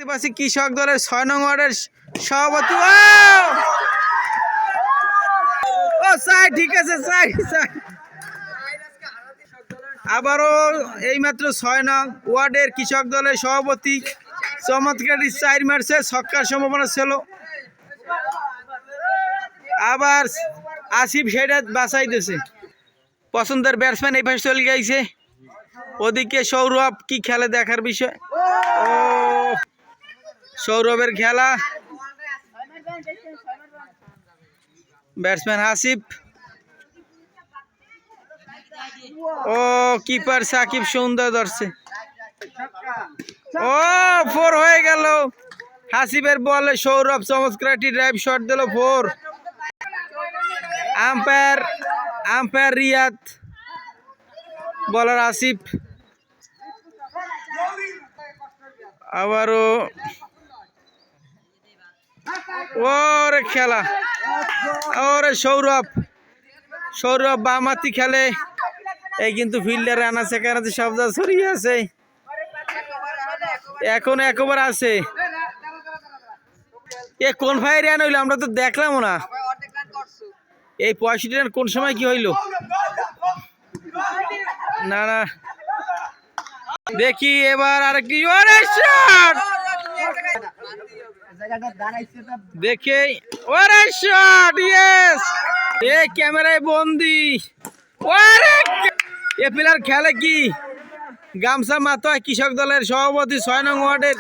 দেখতে পাচ্ছি কৃষক দলের 6 নং ওয়ার্ডের সভাপতি। ও স্যার ঠিক আছে স্যার স্যার। আবারও এইমাত্র 6 নং ওয়ার্ডের কৃষক দলের সভাপতি চমৎকার 4 মারছে, ছক্কার সম্ভাবনা ছিল। আবার আসিফ সেটা বাঁচাই দিয়েছে। পছন্দের ব্যাটসম্যান এই পাশে চলে গেছে, ওদিকে সৌরভ কি খেলে দেখার বিষয়। ও সৌরভের খেলা, ব্যাটসম্যান আসিফ। ও কিপার সাকিব সুন্দর ধরছে। ও 4 হয়ে গেল। হাসিবের বলে সৌরভ চমৎকার একটি ড্রাইভ শট দিল, 4। আম্পায়ার রিয়াদ, বলার আসিফ। আবারও ওরে খেলা, ওরে সৌরভ বামাতি খেলে। এই কিন্তু ফিল্ডার রানা সেখানে শব্দ ছড়িয়ে আছে, এখন একবার আছে। এ কোন ভাই রান হইলো আমরা তো দেখলাম না। এই 65 রান কোন সময় কি হইলো না না, দেখি এবার আরেকটি ওরে শট, দেখে ওরে শট, ইয়েস। এ ক্যামেরায় বন্দি। ওরে এ প্লেয়ার খেলে কি, গামছা মাথায় কৃষক দলের সভাপতি 6 নং ওয়ার্ডের।